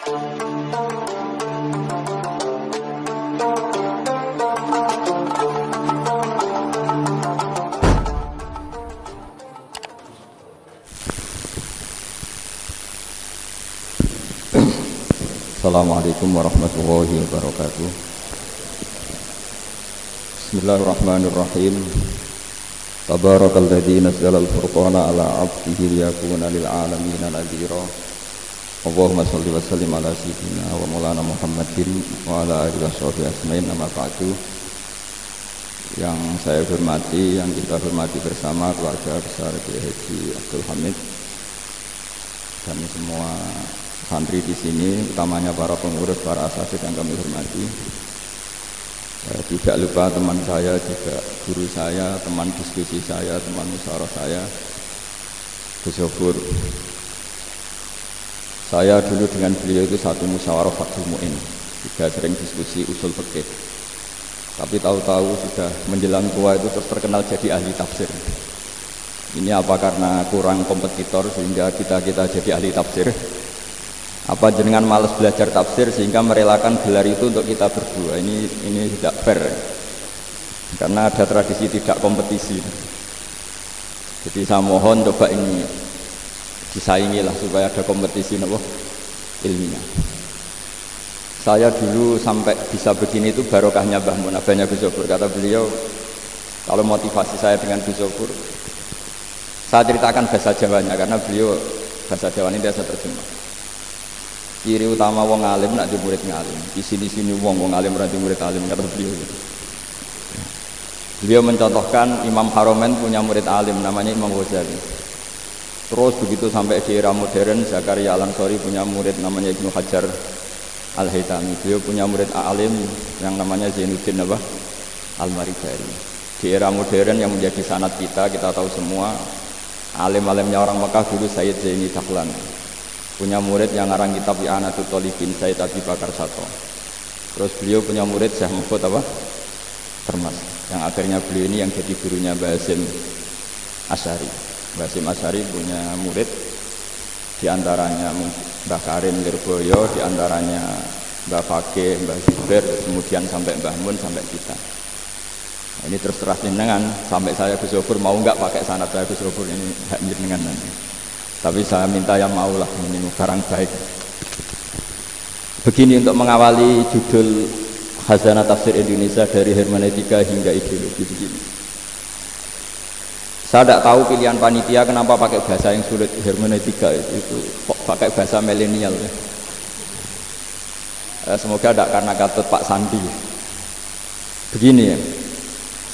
Assalamualaikum warahmatullahi wabarakatuh. Bismillahirrahmanirrahim. Tabarakalladzi nazzala al-furqana ala 'abdihi liyakuna lil 'alamin nadhira. Allahumma shalli wa sallim ala sayyidina wa maulana Muhammadin wa ala alihi washabihi ajmain. Amma ba'du. Yang saya hormati, yang kita hormati bersama keluarga besar Kiai Haji Abdul Hamid dan semua santri di sini, utamanya para pengurus, para asatidz yang kami hormati. Tidak lupa teman saya juga, guru saya, teman diskusi saya, teman musyawarah saya, Gus Zofur. Saya dulu dengan beliau itu satu musyawarah Fathul Mu'in, juga sering diskusi usul fikih. Tapi tahu-tahu sudah menjelang tua itu terkenal jadi ahli tafsir. Ini apa karena kurang kompetitor sehingga kita jadi ahli tafsir? Apa jenengan malas belajar tafsir sehingga merelakan gelar itu untuk kita berdua? Ini tidak fair, karena ada tradisi tidak kompetisi. Jadi saya mohon coba ini disaingilah supaya ada kompetisi ilmiah. Saya dulu sampai bisa begini itu barokahnya Mbah Mun, abahnya Gus Zofur. Kata beliau, kalau motivasi saya dengan Gus Zofur, saya ceritakan bahasa Jawanya karena beliau bahasa Jawa ini biasa terjemah. Ciri utama wong alim nak di murid ngalim. Di sini wong alim ora di murid alim, kata beliau. Beliau mencontohkan Imam Haromen punya murid alim namanya Imam Ghazali. Terus begitu sampai di era modern, Zakaria Al-Ansari punya murid namanya Ibnu Hajar Al-Haytami. Beliau punya murid alim yang namanya Zainuddin Al-Marifari. Di era modern yang menjadi sanad kita tahu semua, alim-alimnya orang Mekah dulu Sayyid Zaini Dahlan. Punya murid yang ngarang kitab I'anatul Thalibin, Sayyid Abi Bakar Sato. Terus beliau punya murid Syekh Mahfud Termas, yang akhirnya beliau ini yang jadi gurunya Mbah Hasyim Asy'ari. Mbah Hasyim Asy'ari punya murid diantaranya Mbah Karim Lirboyo, diantaranya Mbah Fakih, Mbah Zubair, kemudian sampai Mbah Mun, sampai kita. Nah, ini terus jenengan sampai saya Gus Zofur mau enggak pakai sanad saya Gus Zofur, ini hak jenengan nanti. Tapi saya minta yang maulah, ini barang baik. Begini untuk mengawali judul Khazanah Tafsir Indonesia dari hermeneutika hingga ideologi begini. Saya tidak tahu pilihan panitia kenapa pakai bahasa yang sulit hermeneutika itu kok pakai bahasa milenial. Semoga tidak karena katut Pak Sandi. Begini ya.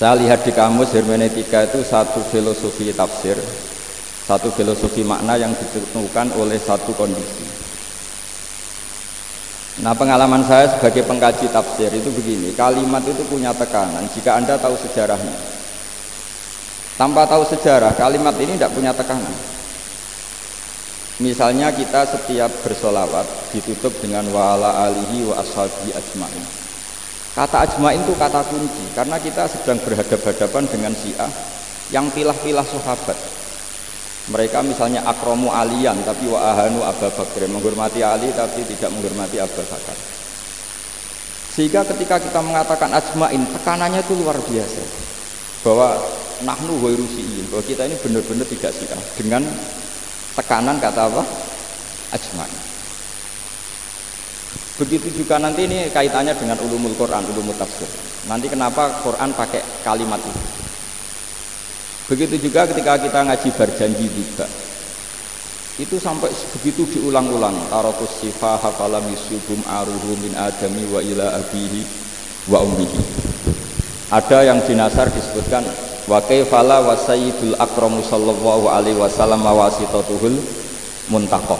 Saya lihat di kamus hermeneutika itu satu filosofi tafsir, satu filosofi makna yang ditentukan oleh satu kondisi. Nah, pengalaman saya sebagai pengkaji tafsir itu begini, kalimat itu punya tekanan jika Anda tahu sejarahnya. Tanpa tahu sejarah, kalimat ini tidak punya tekanan. Misalnya kita setiap bersolawat ditutup dengan wa ala alihi wa ashabi ajma'in. Kata ajma'in itu kata kunci, karena kita sedang berhadapan-hadapan dengan Syiah yang pilah-pilah sahabat. Mereka misalnya akramu aliyan tapi wa ahanu Abu Bakr, menghormati Ali tapi tidak menghormati Abu Bakar. Sehingga ketika kita mengatakan ajma'in, tekanannya itu luar biasa. Bahwa nahnu ghairu syi'in, bahwa kita ini benar-benar tidak Syiah dengan tekanan kata apa? Ajma'in. Begitu juga nanti ini kaitannya dengan ulumul Quran, ulumul tafsir. Nanti kenapa Quran pakai kalimat itu? Begitu juga ketika kita ngaji berjanji juga, itu sampai begitu diulang-ulang. Tarakus sifah hafalam yusubum aruhu min adami wa ila abihi wa ummihi. Ada yang di Nasar disebutkan wa kaifala wa sayyidul akramu sallallahu alaihi wasallam wa wasitatuhul muntaqah.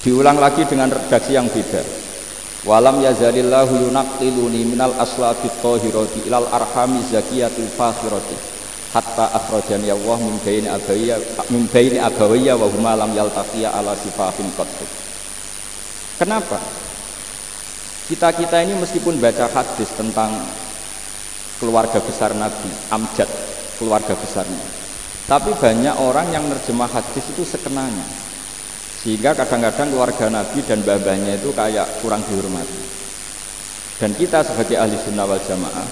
Diulang lagi dengan redaksi yang beda. Walam yazalillahu yunaqiluni minal aslabit thahirati ilal arhami zakiyatil fakhirati. Hatta akhrajani Allah min baini abawayya wa huma lam yaltaqiya ala sifahin qattu. Kenapa? Kita ini meskipun baca hadis tentang keluarga besar Nabi, amjad keluarga besarnya, tapi banyak orang yang nerjemah hadis itu sekenanya. Sehingga kadang-kadang keluarga Nabi dan mbah-mbahnya itu kayak kurang dihormati. Dan kita sebagai ahli sunnah wal jamaah,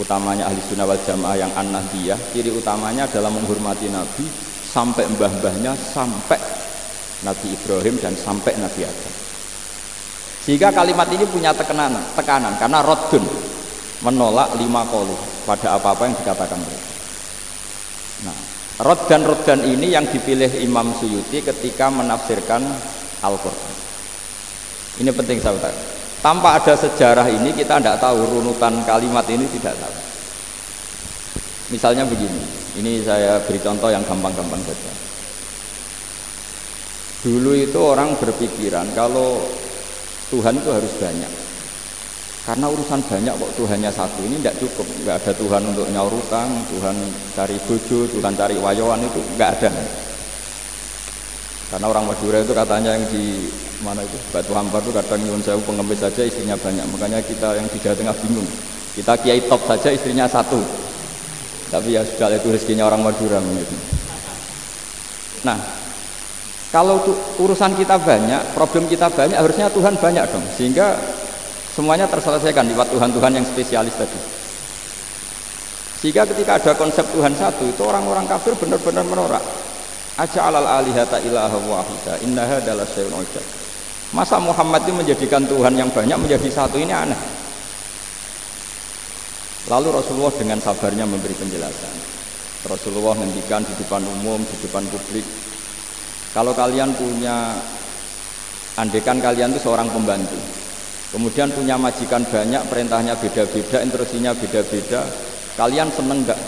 utamanya ahli sunnah wal jamaah yang an-nahdiyah, ciri utamanya adalah menghormati Nabi sampai mbah-mbahnya, sampai Nabi Ibrahim dan sampai Nabi Adam. Sehingga kalimat ini punya tekanan karena raddun, menolak 5 qaulu pada apa-apa yang dikatakan mereka. Nah, roddan ini yang dipilih Imam Suyuti ketika menafsirkan Al-Quran. Ini penting sahabat. Tanpa ada sejarah ini kita tidak tahu runutan kalimat ini, tidak tahu. Misalnya begini, ini saya beri contoh yang gampang-gampang saja. Dulu itu orang berpikiran kalau Tuhan itu harus banyak. Karena urusan banyak kok Tuhannya satu, ini tidak cukup. Tidak ada Tuhan untuk nyaur utang, Tuhan cari bojo, Tuhan cari wayoan, itu tidak ada. Karena orang Madura itu katanya yang di mana itu Batu Hampar itu kadang nyuwun sewu pengemis saja istrinya banyak. Makanya kita yang di Jawa Tengah bingung. Kita kiai top saja istrinya satu. Tapi ya sudah, itu rezekinya orang Madura begitu. Nah, kalau urusan kita banyak, problem kita banyak, harusnya Tuhan banyak dong. Sehingga semuanya terselesaikan lewat Tuhan-Tuhan yang spesialis tadi. Sehingga ketika ada konsep Tuhan satu, itu orang-orang kafir benar-benar menolak. Aja'alal alihata ilaha wahida inna hadza lasyai'un 'ujab. Masa Muhammad itu menjadikan Tuhan yang banyak menjadi satu, ini aneh. Lalu Rasulullah dengan sabarnya memberi penjelasan. Rasulullah ngendikan di depan umum, di depan publik, kalau kalian punya, andekan kalian itu seorang pembantu, kemudian punya majikan banyak, perintahnya beda-beda, instruksinya beda-beda, kalian seneng enggak?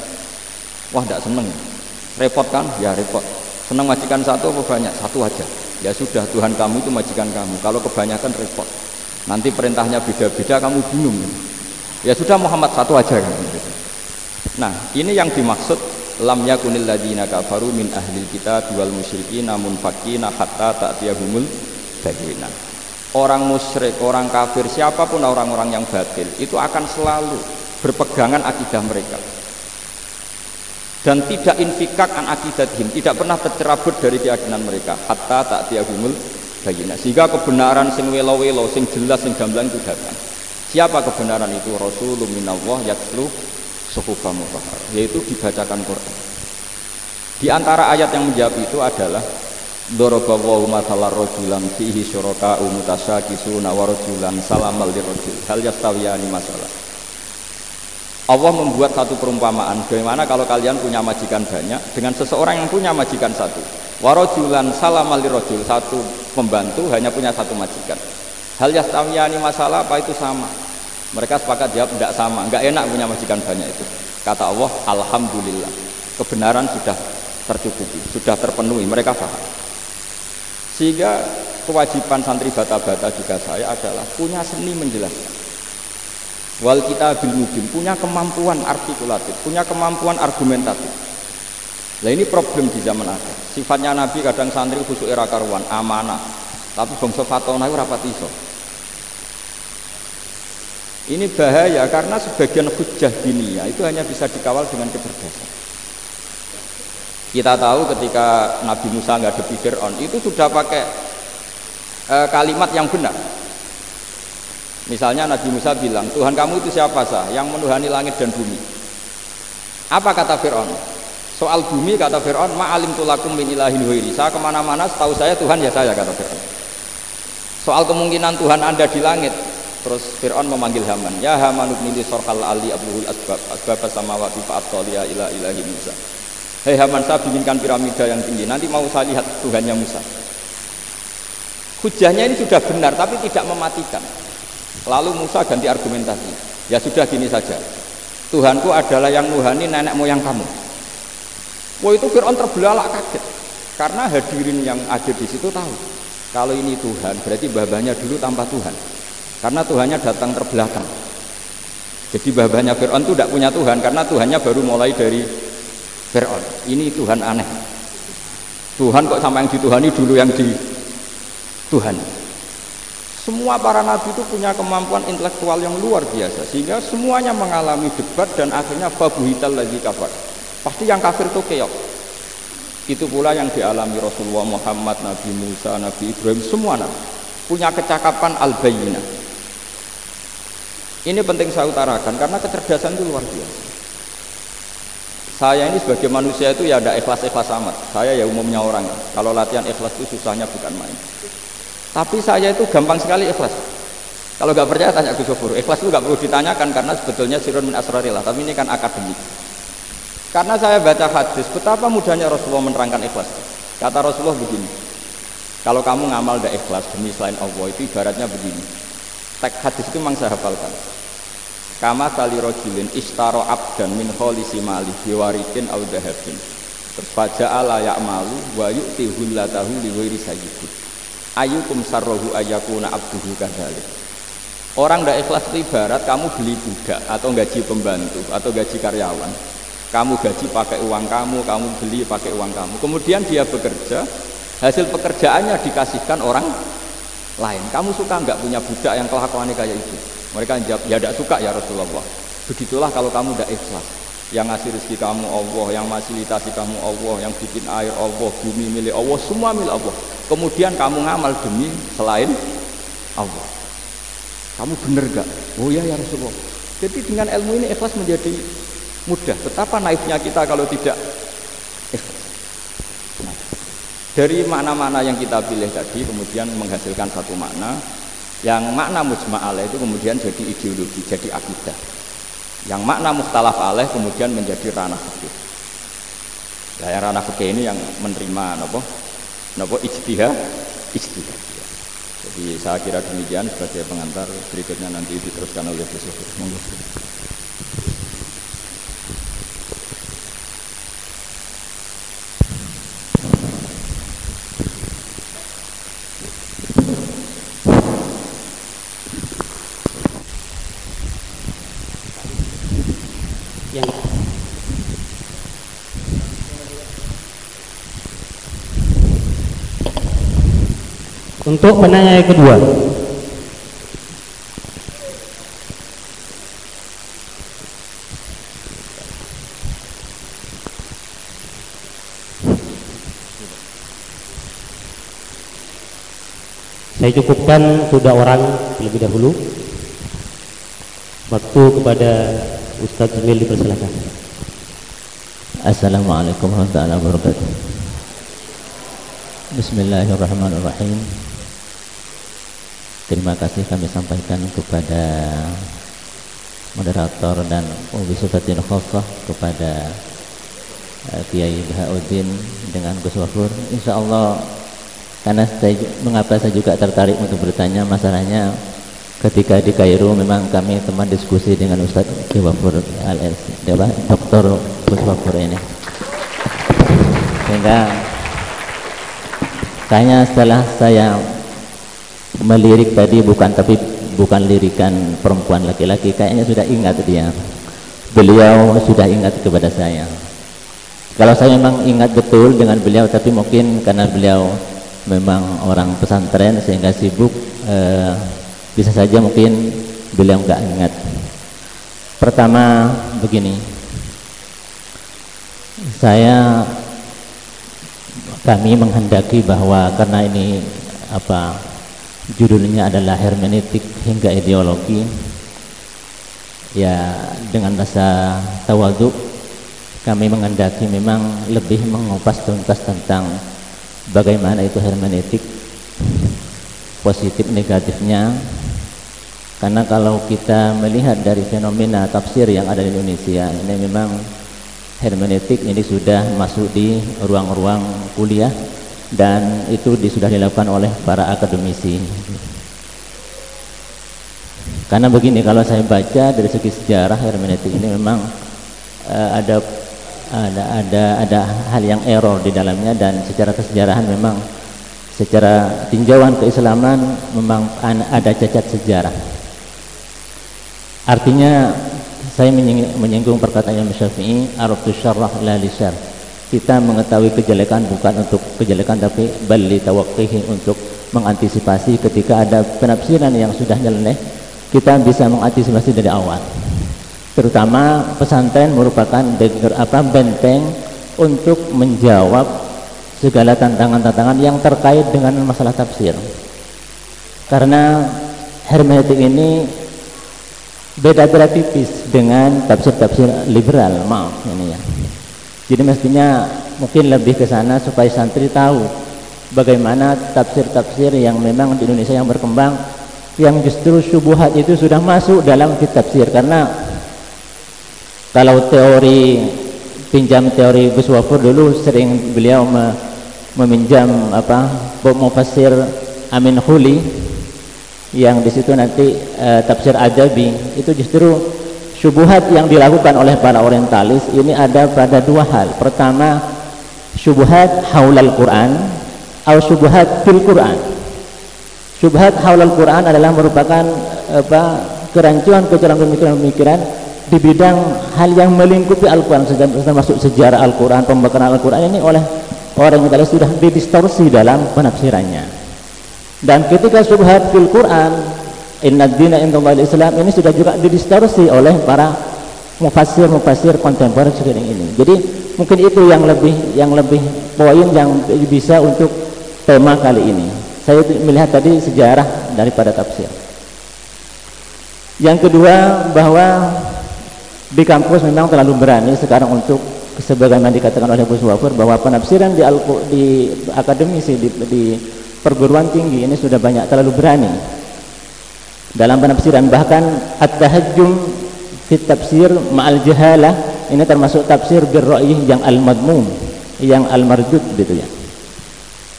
Wah, enggak seneng. Repot kan? Ya repot. Seneng majikan satu apa banyak? Satu aja. Ya sudah, Tuhan kamu itu majikan kamu. Kalau kebanyakan repot. Nanti perintahnya beda-beda, kamu bingung. Ya sudah, Muhammad satu aja kan. Nah, ini yang dimaksud lam yakunil ladzina kafaru min ahlil kitab wal musyrikin namun fakina hatta ta'tiyahumul bayyinah. Orang musyrik, orang kafir, siapapun orang-orang yang batil itu akan selalu berpegangan akidah mereka dan tidak infikak an akidatihim, tidak pernah tercerabut dari keyakinan mereka hatta ta'tiyahumul bayyinah, sehingga kebenaran sing welo-welo, sing jelas, sing gamblang itu datang. Siapa kebenaran itu? Rasulun minallah yatlu suhufan mutahharah, yaitu dibacakan Quran. Di antara ayat yang menjawab itu adalah daraballahu mathalan rajulan fihi syuraka'u mutasyakisuna wa rajulan salamal lirajul hal yastawiyani masalah. Allah membuat satu perumpamaan, bagaimana kalau kalian punya majikan banyak dengan seseorang yang punya majikan satu. Wa rajulan salamal lirajul, satu pembantu hanya punya satu majikan. Hal yastawiyani masalah, apa itu sama? Mereka sepakat jawab tidak sama, enggak enak punya majikan banyak itu. Kata Allah, alhamdulillah, kebenaran sudah tercukupi, sudah terpenuhi, mereka paham. Sehingga kewajiban santri bata-bata juga saya adalah punya seni menjelaskan. Wal kitabil mubin, punya kemampuan artikulatif, punya kemampuan argumentatif. Nah, ini problem di zaman akhir. Sifatnya Nabi kadang santri khusuk era karuan, amanah, tapi bangsa fatona itu rapat iso. Ini bahaya karena sebagian hujjah diniyah itu hanya bisa dikawal dengan kecerdasan. Kita tahu ketika Nabi Musa menghadapi Fir'aun itu sudah pakai kalimat yang benar. Misalnya Nabi Musa bilang, Tuhan kamu itu siapa sah? Yang menuhani langit dan bumi. Apa kata Fir'aun? Soal bumi kata Fir'aun, ma'alim tulakum min ilahin huiri. Saya kemana-mana setahu saya Tuhan ya saya, kata Fir'aun. Soal kemungkinan Tuhan Anda di langit, terus Fir'aun memanggil Haman, ya Haman ibnili sorhal ali abluhul asbab samawati fa'abtoliya ila ilahi Musa. Hei Haman, saya bikinkan piramida yang tinggi, nanti mau saya lihat Tuhannya Musa. Hujahnya ini sudah benar tapi tidak mematikan. Lalu Musa ganti argumentasi, ya sudah gini saja, Tuhanku adalah yang nuhani nenek moyang kamu. Wah, itu Fir'aun terbelalak kaget, karena hadirin yang ada di situ tahu kalau ini Tuhan berarti babanya dulu tanpa Tuhan, karena Tuhannya datang terbelakang. Jadi babanya Fir'aun itu tidak punya Tuhan, karena Tuhannya baru mulai dari Fir'aun. Ini Tuhan aneh. Tuhan kok sama yang dituhani dulu yang di Tuhan. Semua para nabi itu punya kemampuan intelektual yang luar biasa, sehingga semuanya mengalami debat dan akhirnya fabuhital ladzi kafar. Pasti yang kafir itu keok. Begitu pula yang dialami Rasulullah Muhammad, Nabi Musa, Nabi Ibrahim, semua nabi punya kecakapan al-bayyinah. Ini penting saya utarakan karena kecerdasan itu luar biasa. Saya ini sebagai manusia itu ya ada ikhlas-ikhlas amat. Saya ya umumnya orang, kalau latihan ikhlas itu susahnya bukan main. Tapi saya itu gampang sekali ikhlas. Kalau nggak percaya tanya Gus Sofur. Ikhlas itu nggak perlu ditanyakan karena sebetulnya sirrun min asrarillah. Tapi ini kan akademik. Karena saya baca hadis, betapa mudahnya Rasulullah menerangkan ikhlas. Kata Rasulullah begini, kalau kamu ngamal tidak ikhlas demi selain Allah, itu ibaratnya begini. Teks hadis itu memang saya hafalkan. Kama kali rojulin istaro abdan min kholisi malih biwarikin au dahabin. Terus faja'ala ya'malu wa yu'ti hullatahu liwiri sayyidin. Ayyukum sarrohu ayyakuna abduhu kadhalik. Orang tidak ikhlas itu ibarat kamu beli budak atau gaji pembantu atau gaji karyawan. Kamu gaji pakai uang kamu, kamu beli pakai uang kamu. Kemudian dia bekerja, hasil pekerjaannya dikasihkan orang lain. Kamu suka nggak punya budak yang kelakuannya kayak itu? Mereka jawab, ya tidak suka ya Rasulullah. Begitulah kalau kamu tidak ikhlas. Yang ngasih rezeki kamu Allah, yang fasilitasi kamu Allah, yang bikin air Allah, bumi milik Allah, semua milik Allah. Kemudian kamu ngamal demi selain Allah. Kamu benar gak? Oh ya ya Rasulullah. Jadi dengan ilmu ini ikhlas menjadi mudah. Betapa naifnya kita kalau tidak ikhlas. Nah, dari makna-makna yang kita pilih tadi kemudian menghasilkan satu makna. Yang makna mujma' alaih itu kemudian jadi ideologi, jadi akidah. Yang makna mukhtalaf alaih kemudian menjadi ranah fikih. Nah, yang ranah fikih ini yang menerima napa ijtihad. Jadi saya kira demikian sebagai pengantar, berikutnya nanti diteruskan oleh Gus Sofur. Monggo. Untuk penanya yang kedua, saya cukupkan sudah orang terlebih dahulu. Waktu kepada Ustadz Jamil dipersilakan. Assalamualaikum warahmatullahi wabarakatuh. Bismillahirrahmanirrahim. Terima kasih kami sampaikan kepada moderator dan Ubisufatin Khofah, kepada Kiai Bahauddin dengan Gus Wafur. Insya Allah, karena mengapa saya juga tertarik untuk bertanya, masalahnya ketika di Kairo memang kami teman diskusi dengan Ustadz Kiai Wafur Dr. Gus Wafur ini, sehingga kayaknya setelah saya melirik tadi bukan lirikan perempuan laki-laki, kayaknya sudah ingat beliau sudah ingat kepada saya. Kalau saya memang ingat betul dengan beliau, tapi mungkin karena beliau memang orang pesantren sehingga sibuk, bisa saja mungkin beliau nggak ingat. Pertama begini, kami menghendaki bahwa karena ini judulnya adalah hermeneutik hingga ideologi, ya dengan rasa tawadhu kami menghendaki memang lebih mengupas tuntas tentang bagaimana itu hermeneutik, positif negatifnya. Karena kalau kita melihat dari fenomena tafsir yang ada di Indonesia ini, memang hermeneutik ini sudah masuk di ruang-ruang kuliah dan itu sudah dilakukan oleh para akademisi. Karena begini, kalau saya baca dari segi sejarah hermeneutik ini memang ada hal yang error di dalamnya, dan secara kesejarahan memang secara tinjauan keislaman memang ada cacat sejarah. Artinya saya menyinggung perkataan Imam Syafi'i, araftu syarrah la li syarr. Kita mengetahui kejelekan bukan untuk kejelekan, tapi bal li tawaqqihi, untuk mengantisipasi ketika ada penafsiran yang sudah nyeleneh, kita bisa mengantisipasi dari awal. Terutama pesantren merupakan benteng untuk menjawab segala tantangan-tantangan yang terkait dengan masalah tafsir. Karena hermeneutik ini beda-beda tipis dengan tafsir-tafsir liberal, maaf ini ya. Jadi mestinya mungkin lebih ke sana supaya santri tahu bagaimana tafsir-tafsir yang memang di Indonesia yang berkembang, yang justru syubhat itu sudah masuk dalam kitab tafsir. Karena kalau teori, pinjam teori Gus Wafur dulu, sering beliau meminjam mufassir Amin Khuli, yang di situ nanti tafsir Ajabi, itu justru syubhat yang dilakukan oleh para orientalis ini ada pada dua hal. Pertama, syubhat haulal Quran atau syubhat fil Quran. Syubhat haulal Quran adalah merupakan kerancuan pemikiran di bidang hal yang melingkupi Al-Quran, termasuk sejarah Al-Quran, pembakaran Al-Quran, ini oleh orang yang sudah didistorsi dalam penafsirannya. Dan ketika syubhat fil Quran, inna ad-dina indallahi al-Islam, ini sudah juga didistorsi oleh para mufassir kontemporer sekarang ini. Jadi mungkin itu yang lebih poin yang bisa untuk tema kali ini. Saya melihat tadi sejarah daripada tafsir. Yang kedua, bahwa di kampus memang terlalu berani sekarang untuk, sebagaimana dikatakan oleh Gus Wafur, bahwa penafsiran di akademisi di perguruan tinggi ini sudah banyak terlalu berani dalam penafsiran. Bahkan at-tahajjum fit tafsir ma'al jahalah, ini termasuk tafsir birra'yi yang al-madmum, yang al-mardud gitu ya.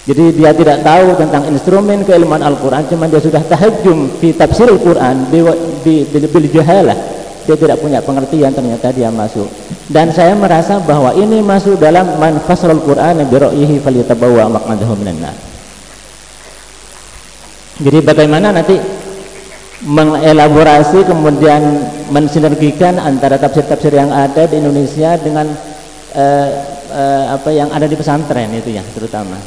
Jadi dia tidak tahu tentang instrumen keilmuan Al-Quran, cuma dia sudah tahajjum fi tafsir Al-Quran bil jahalah, dia tidak punya pengertian, ternyata dia masuk. Dan saya merasa bahwa ini masuk dalam man fasral Quran birra'yihi falyatabawwa maq'adahu minan nar. Jadi bagaimana nanti mengelaborasi kemudian mensinergikan antara tafsir-tafsir yang ada di Indonesia dengan yang ada di pesantren itu ya terutama.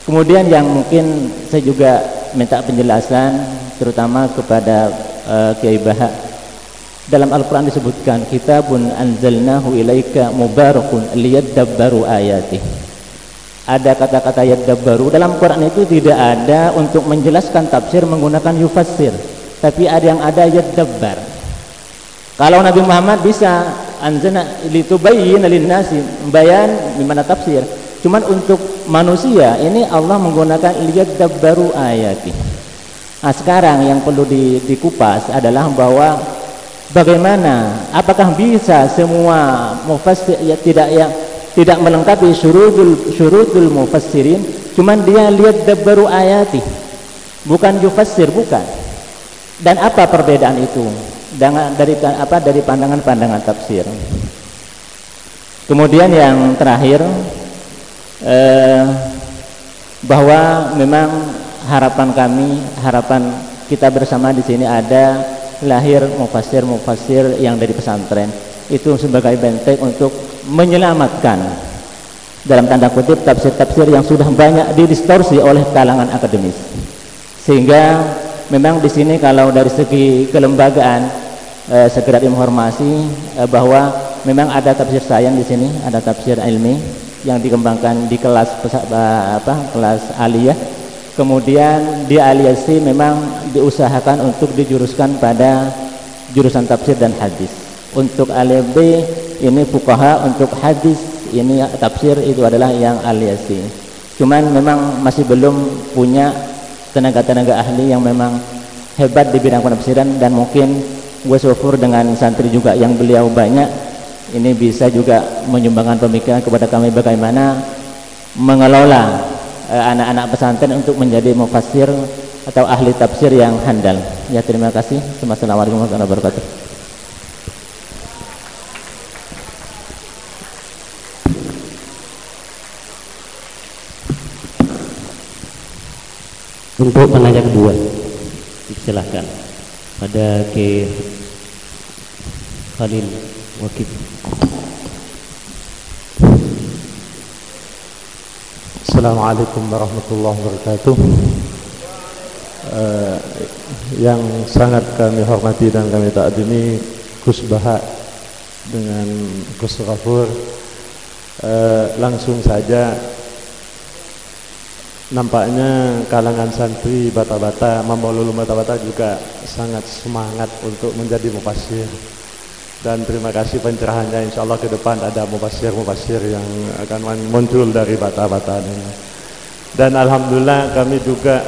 Kemudian yang mungkin saya juga minta penjelasan terutama kepada Kiai Baha. Dalam Al-Quran disebutkan kitabun anzalnahu ilaika mubarakun liyadabbaru ayatih. Ada kata-kata yadabbaru dalam Quran itu tidak ada untuk menjelaskan tafsir menggunakan yufassir, tapi ada yang ada yadabbar. Kalau Nabi Muhammad bisa anzalna litubayyina linnasi, bayan gimana tafsir. Cuman untuk manusia ini Allah menggunakan liyadabbaru ayati. Nah, sekarang yang perlu dikupas adalah bahwa bagaimana, apakah bisa semua mufassir tidak melengkapi syurutul mufassirin, cuman dia liyadabbaru ayati, bukan yufassir, bukan. Dan apa perbedaan itu dari pandangan-pandangan tafsir? Kemudian yang terakhir, bahwa memang harapan kita bersama di sini ada lahir mufassir yang dari pesantren itu sebagai benteng untuk menyelamatkan dalam tanda kutip tafsir-tafsir yang sudah banyak didistorsi oleh kalangan akademis. Sehingga memang di sini kalau dari segi kelembagaan segera informasi bahwa memang ada tafsir sains di sini, ada tafsir ilmi yang dikembangkan di kelas kelas aliyah. Kemudian di aliyasi memang diusahakan untuk dijuruskan pada jurusan tafsir dan hadis. Untuk aliyah B ini fuqaha, untuk hadis ini tafsir, itu adalah yang aliyasi. Cuman memang masih belum punya tenaga-tenaga ahli yang memang hebat di bidang penafsiran, dan mungkin Gus Wafur dengan santri juga yang beliau banyak ini bisa juga menyumbangkan pemikiran kepada kami bagaimana mengelola anak-anak pesantren untuk menjadi mufassir atau ahli tafsir yang handal. Ya, terima kasih. Wassalamualaikum warahmatullahi wabarakatuh. Untuk penanya kedua, silakan pada Ki Khalil Wakil. Assalamualaikum warahmatullahi wabarakatuh. Yang sangat kami hormati dan kami takdimi Gus Baha dengan Gus Ghafur, langsung saja nampaknya kalangan santri Bata-Bata, Mambolulu Bata-Bata juga sangat semangat untuk menjadi mufassir. Dan terima kasih pencerahannya, insya Allah ke depan ada mufassir-mufassir yang akan muncul dari Bata-Bata ini. Dan alhamdulillah kami juga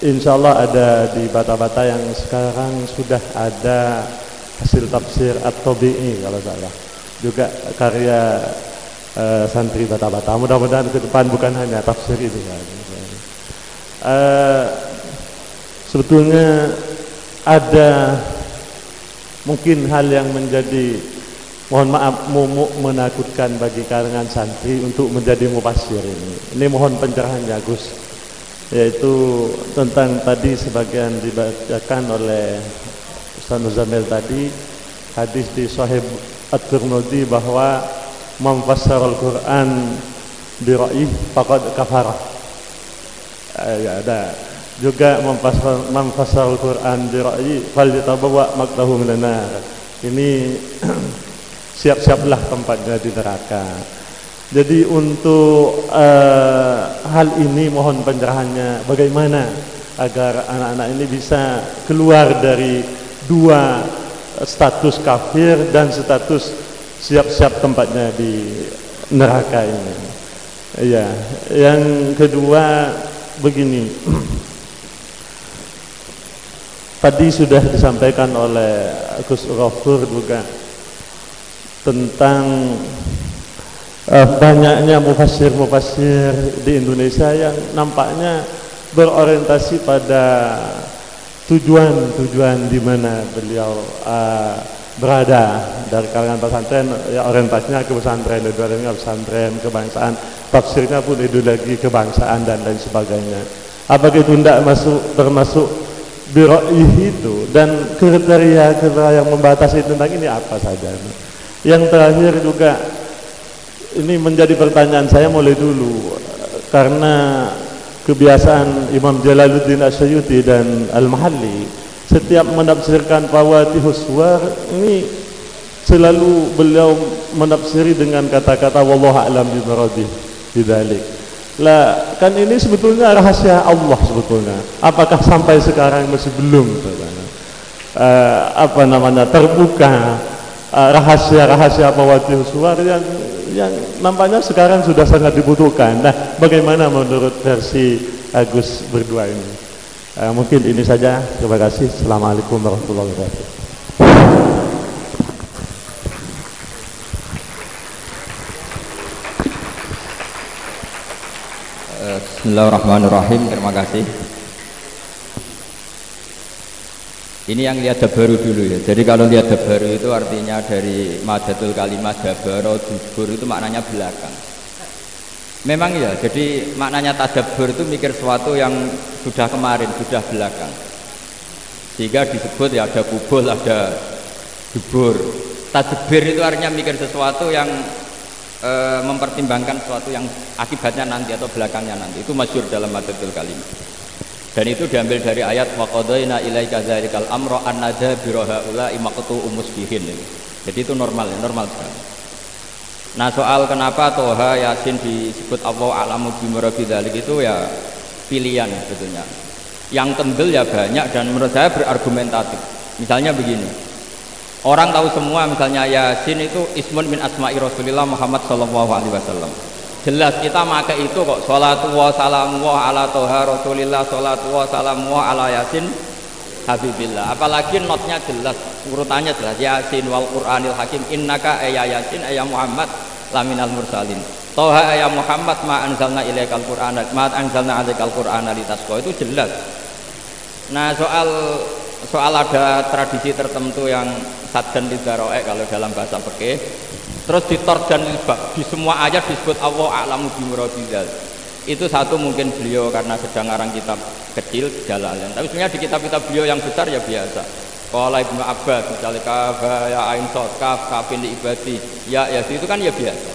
insya Allah ada di Bata-Bata yang sekarang sudah ada hasil tafsir At-Tabi'i kalau salah, juga karya santri Bata-Bata. Mudah-mudahan ke depan bukan hanya tafsir itu kan. Sebetulnya ada mungkin hal yang menjadi, mohon maaf, menakutkan bagi kalangan santri untuk menjadi mufassir ini. Ini mohon pencerahannya Gus, yaitu tentang tadi sebagian dibacakan oleh Ustaz Muzamil tadi, hadis di Sahih At-Tirmidzi bahwa memfassar Al-Quran bi ra'ih faqad kafara. Ya ada juga memfassar Al-Quran bi ra'ih falyatabawwa maqdahu minan nar. Ini siap-siaplah tempatnya di neraka. Jadi untuk hal ini mohon pencerahannya, bagaimana agar anak-anak ini bisa keluar dari dua status kafir dan status siap-siap tempatnya di neraka ini. Ya, yang kedua begini. Tadi sudah disampaikan oleh Gus Ghafur juga tentang banyaknya mufassir-mufassir di Indonesia yang nampaknya berorientasi pada tujuan di mana beliau berada dari kalangan pesantren, ya orientasinya ke pesantren, ideologinya pesantren, kebangsaan, tafsirnya pun ideologi kebangsaan dan lain sebagainya. Apakah itu tidak termasuk biro'ih itu, dan kriteria yang membatasi tentang ini apa saja? Yang terakhir juga ini menjadi pertanyaan saya mulai dulu, karena kebiasaan Imam Jalaluddin Asyuyuti dan Al-Mahalli setiap menafsirkan Fawatihus Suwar ini selalu beliau menafsiri dengan kata-kata wallahu a'lam bimuradih bidzalik. Lah kan ini sebetulnya rahasia Allah sebetulnya. Apakah sampai sekarang masih belum terbuka rahasia-rahasia Fawatihus Suwar yang nampaknya sekarang sudah sangat dibutuhkan. Nah, bagaimana menurut versi Agus berdua ini? Mungkin ini saja. Terima kasih. Assalamualaikum warahmatullahi wabarakatuh. Bismillahirrahmanirrahim. Terima kasih. Ini yang lihat dabaru dulu ya. Jadi kalau lihat dabaru itu artinya dari madatul kalimat dabaro dubur itu maknanya belakang. Memang ya, jadi maknanya tadabbur itu mikir sesuatu yang sudah kemarin, sudah belakang. Sehingga disebut ya ada kubul, ada dubur. Tadabbur itu artinya mikir sesuatu yang mempertimbangkan sesuatu yang akibatnya nanti atau belakangnya nanti. Itu masyhur dalam madatul kalimat. Dan itu diambil dari ayat wa qadaina ilaika dzalikal amra annada birohaula imaqtu umusbihin. Jadi itu normal sekali. Nah, soal kenapa Toha Yasin disebut Allah a'lamu bimuradi dzalik itu ya pilihan sebetulnya. Yang kendel ya banyak dan menurut saya berargumentatif. Misalnya begini. Orang tahu semua misalnya Yasin itu ismun min asma'i Rasulillah Muhammad sallallahu alaihi wasallam. Jelas kita pakai itu kok, sholatu wa salamu wa ala Toha Rasulillah, sholatu wa salamu wa ala Yasin Habibillah. Apalagi notnya jelas, urutannya jelas. Yasin wal Qur'anil Hakim innaka ya Yasin ya Muhammad laminal mursalin. Toha ya Muhammad ma anzalna ilaikal Qur'ana ma anzalna alaikal Qur'ana litasqa. Itu jelas. Nah, soal ada tradisi tertentu yang saddan lidzara'i kalau dalam bahasa fikih. Terus ditorjan di semua ayat disebut Allah a'lamu bimuradil. Itu satu mungkin beliau karena sedang ngarang kitab kecil Jalalain. Tapi sebenarnya di kitab-kitab beliau yang besar ya biasa. Qala Ibnu Abbas misalnya kafa ya ain sod kaf kafin li ibadi ya itu kan ya biasa.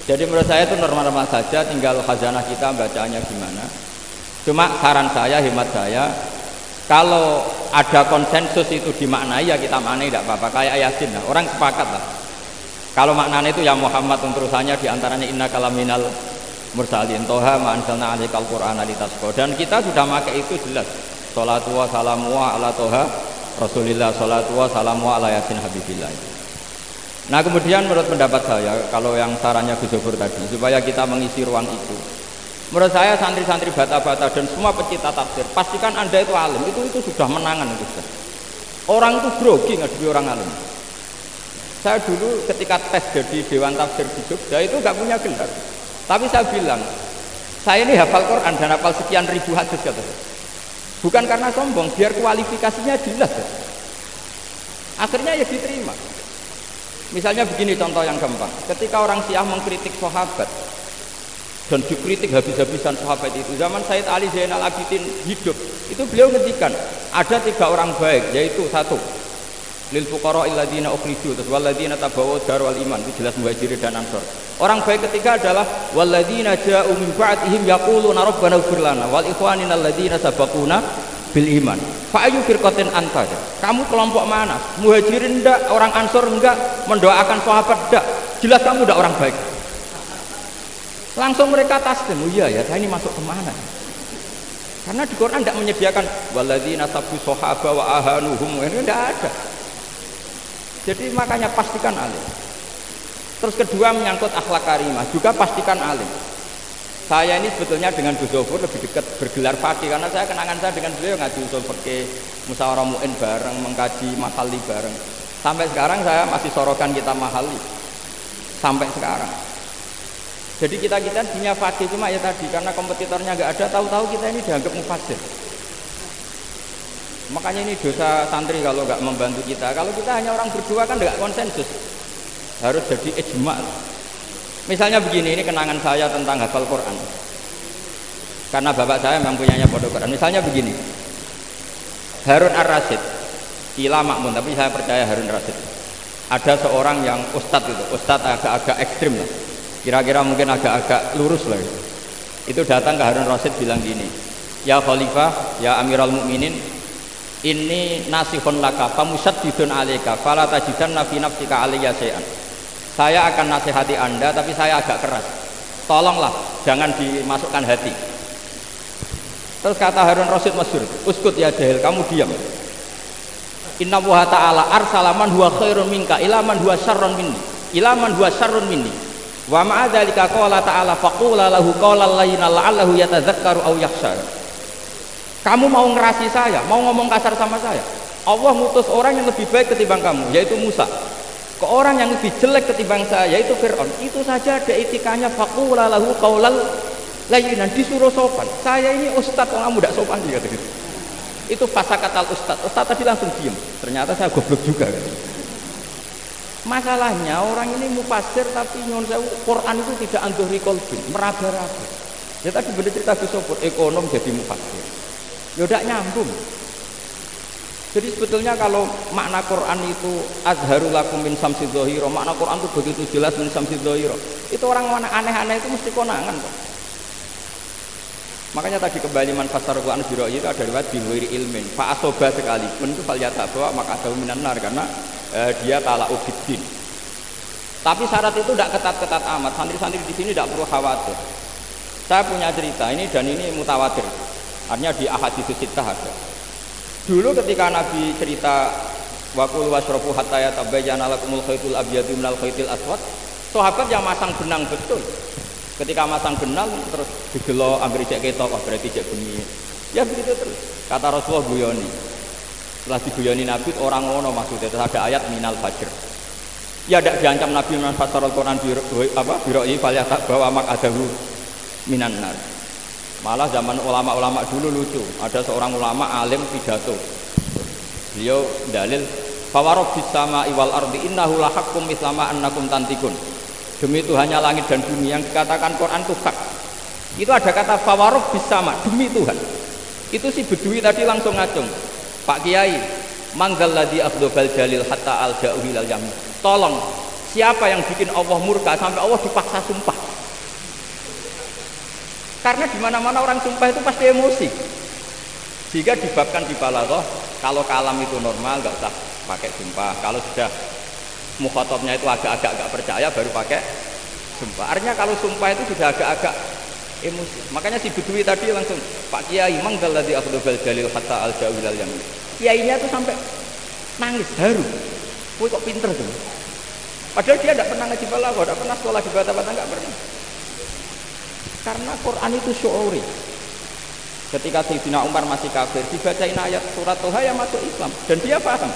Jadi menurut saya itu normal-normal saja, tinggal khazanah kita bacanya gimana. Cuma saran saya, hemat saya, kalau ada konsensus itu dimaknai ya kita maknai tidak apa-apa, kayak Yasin lah, orang sepakat lah. Kalau maknanya itu ya Muhammad, terusannya diantaranya inna kalaminal mursalin toha ma anzalna 'alaikal qur'ana litasqa. Dan kita sudah pakai itu jelas. Sholatu wa salamu ala toha Rasulillah, sholatu wa salamu ala yasin habibillah. Nah kemudian menurut pendapat saya, kalau yang sarannya Gus Zofur tadi, supaya kita mengisi ruang itu, menurut saya santri-santri bata-bata dan semua pecinta tafsir, pastikan Anda itu alim, itu sudah menangan itu. Orang itu grogi ngadepi orang alim. Saya dulu ketika tes jadi Dewan Tafsir di Jogja itu gak punya gelar, tapi saya bilang, saya ini hafal Quran dan hafal sekian ribu hadis kata saya. Bukan karena sombong, biar kualifikasinya jelas. Akhirnya ya diterima. Misalnya begini contoh yang gampang, ketika orang Syiah mengkritik sahabat dan dikritik habis-habisan sahabat itu, zaman Sayyid Ali Zainal Abidin hidup, itu beliau ngendikan ada 3 orang baik, yaitu 1 lil fuqara alladziina ukhriju, terus walladzina tabawwa'u dar wal iman, itu jelas muhajirin dan ansor. Orang baik ketiga adalah walladzina ja'u min ba'dihim yaquluna rabbana ighfir lana wal ikhwanina alladzina sabaquna bil iman. Fa ayu firqatin anta? Kamu kelompok mana? Muhajirin enggak, orang ansor enggak, mendoakan sahabat enggak. Jelas kamu enggak orang baik. Langsung mereka taslim. Oh iya ya, saya ini masuk kemana? Karena di Quran enggak menyediakan walladzina sabu sahaba wa ahanuhum, ini enggak ada. Jadi makanya pastikan alim. Terus kedua menyangkut akhlak karimah, juga pastikan alim. Saya ini sebetulnya dengan Gus Zofur lebih dekat bergelar fakih karena saya kenangan saya dengan beliau ngaji usul fikih, musyawarah mu'in bareng, mengkaji mahali bareng. Sampai sekarang saya masih sorokan kita mahali. Sampai sekarang. Jadi kita punya fakih cuma ya tadi karena kompetitornya nggak ada, tahu-tahu kita ini dianggap mufassir. Makanya ini dosa santri kalau nggak membantu kita. Kalau kita hanya orang berdua kan nggak konsensus. Harus jadi ijma'. Misalnya begini, ini kenangan saya tentang hafal Quran. Karena bapak saya memang punyanya pondok Quran. Misalnya begini, Harun Ar-Rasyid, Ila Makmun, tapi saya percaya Harun Ar-Rasyid. Ada seorang yang ustadz itu, ustadz agak-agak ekstrim lah. Kira-kira mungkin agak-agak lurus lah. Itu datang ke Harun Ar-Rasyid bilang gini, ya Khalifah, ya Amiral Mukminin, ini nasihun laka, famusaddidun alaika, fala tajidanna fi nafsika aliyya syai'an. Saya akan nasihati Anda, tapi saya agak keras. Tolonglah, jangan dimasukkan hati. Terus kata Harun Rasyid masyhur, uskut ya jahil, kamu diam. Inna Allaha ta'ala arsalaman huwa khairun minka ilaman huwa syarrun minni. Ilaman huwa syarrun minni. Wa ma'a dzalika qala ta'ala faqula lahu qawlan layyina la'allahu yatadzakkaru aw yakhsha. Kamu mau ngerasi saya, mau ngomong kasar sama saya. Allah ngutus orang yang lebih baik ketimbang kamu, yaitu Musa. Ke orang yang lebih jelek ketimbang saya, yaitu Fir'aun. Itu saja ada etikanya, faqula lahu qawlan layyinan, disuruh sopan. Saya ini ustadz, kamu tidak sopan dia gitu. Itu fasakatal ustadz. Ustadz tadi langsung diam. Ternyata saya goblok juga gitu. Masalahnya orang ini mufassir tapi nyon sewu Quran itu tidak andhuri qalbin, meraba-raba. Ya tadi bener cerita Gus Zofur, ekonom jadi mufassir. Ya udah nyambung. Jadi sebetulnya kalau makna Quran itu azharul lakum min samsid dhahira, makna Quran itu begitu jelas min samsid dhahira. Itu orang mana aneh-aneh itu mesti konangan kok. Makanya tadi kembali man fasar Quran bi ra'yi itu ada riwayat bi ghairi ilmin. Fa asoba sekalipun itu fal yatabawa maka ada minan nar karena dia tala'u biddin. Tapi syarat itu tidak ketat-ketat amat. Santri-santri di sini tidak perlu khawatir. Saya punya cerita ini dan ini mutawatir. Artinya di ahadits sittah ada. Dulu ketika Nabi cerita waqul wasrafu hatta yatabayyana lakumul khaytul abyadu minal khaytil aswad, sahabat yang masang benang betul. Ketika masang benang terus didelok anggere cek ketok, oh berarti cek bengi. Ya begitu terus. Kata Rasulullah guyoni. Setelah diguyoni Nabi orang ngono maksudnya terus ada ayat minal fajr. Ya tidak diancam Nabi man fasarul Quran biroi falyatak bawa makadahu minan nar. Malah zaman ulama-ulama dulu lucu, ada seorang ulama alim pidato. Beliau dalil fawarobbis sama'i wal ardi innahu lahaqqum mislama annakum tantikun. Demi Tuhannya langit dan bumi, yang dikatakan Quran itu hak. Itu ada kata fawarobbis sama, demi Tuhan. Itu si Bedui tadi langsung ngacung. Pak Kiai, manggal ladzi afdhal jalil hatta al-ja'u hilal yamin. Tolong, siapa yang bikin Allah murka sampai Allah dipaksa sumpah? Karena di mana-mana orang sumpah itu pasti emosi. Jika dibabkan di balaghah, kalau kalam itu normal nggak usah pakai sumpah. Kalau sudah mukhatabnya itu agak-agak nggak percaya baru pakai sumpah. Artinya kalau sumpah itu sudah agak-agak emosi. Makanya si Bedui tadi langsung, Pak Kiai, mangdal ladzi akhdhal jalil hatta al-jawil al-yamin. Kiainya tuh sampai nangis, haru. Kowe kok pinter tuh. Padahal dia tidak pernah ngaji balaghah, tidak pernah sekolah di Bata-Bata, enggak pernah. Karena Quran itu syu'uri. Ketika Sayyidina Umar masih kafir, dibacain ayat surat Toha yang masuk Islam dan dia paham.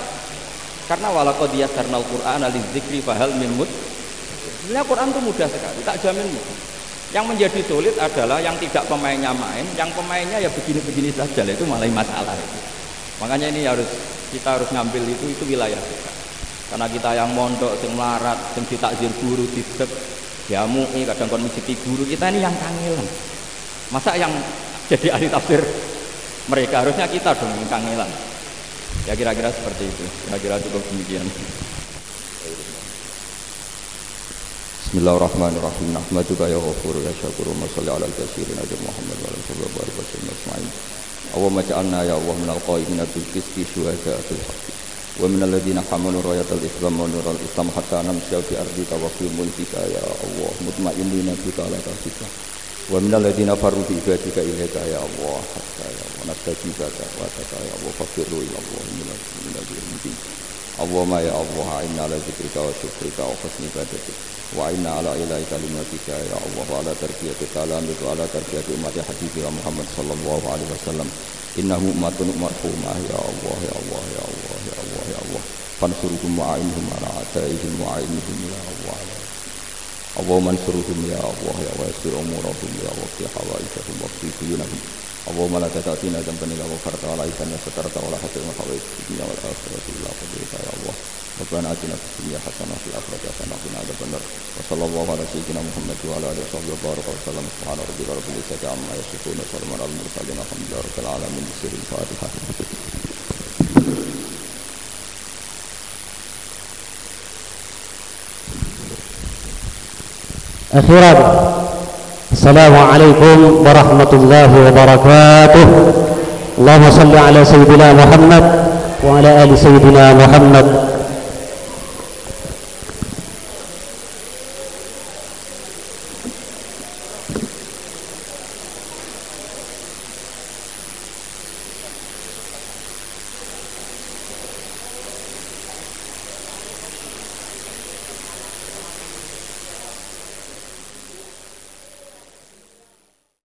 Karena walaqad yassarnal Qur'ana lidzikri fahal min mud. Sebenarnya Quran itu mudah sekali, tak jamin mudah. Yang menjadi sulit adalah yang tidak pemainnya main, yang pemainnya ya begini-begini saja, itu malah masalah itu. Makanya ini kita harus ngambil itu wilayah kita. Karena kita yang mondok, yang melarat, yang ditakzir guru, didek, diamui, kadang kon mesti guru, kita ini yang kangelan. Masa yang jadi ahli tafsir mereka, harusnya kita dong yang kangelan. Ya kira-kira seperti itu. Kira-kira cukup demikian. Bismillahirrahmanirrahim. Nahmaduka ya ghafur ya syakur wa shalli ala al-katsirin ajr Muhammad wa ala alihi wa sahbihi ajma'in. Allahumma ja'alna ya Allah minal qa'imina bil qisti syuhada fil haqq. Wa minal ladzina hamalu rayatal islam wa nural islam hatta namsya fi ardika wa fi mulkika ya Allah mutma'innina bika ala tafsika. Wa minal ladzina farru bi ibadika ilaika ya Allah hatta ya Allah nastajibaka wa ya Allah faghfirhu ila Allah minal mu'minin. Allahumma ya Allah inna ala zikrika wa syukrika wa husni ibadatik wa inna ala ilahi kalimatika ya Allah wa ala tarbiyati kalamik wa ala tarbiyati ummati habibika Muhammad sallallahu alaihi wasallam innahu ummatun marhumah ya Allah ya Allah ya Allah ya Allah ya Allah fansuruhum wa'inhum ala a'daihim wa'inhum ya Allah Allahumma ansuruhum ya Allah ya Allah yasir umurahum ya Allah fi hawaijahum wa fi duyunahum Allahumma la tatatina dhanban illa ghafarta wa la isana satarta wa la hatta wa hawaij dunya wal akhirati illa qadrika ya Allah Rabbana atina fid dunya hasanah wa fil akhirati hasanah wa qina adzabannar wa sallallahu ala sayyidina Muhammad wa ala alihi wa sahbihi baraka wa sallam subhana rabbika rabbil izzati amma yasifun wa salamun alal mursalin alhamdulillahi rabbil alamin bisiril fatihah. Akhiran, Assalamualaikum warahmatullahi wabarakatuh. Allahumma salli ala Sayyidina Muhammad wa ala ali Sayyidina Muhammad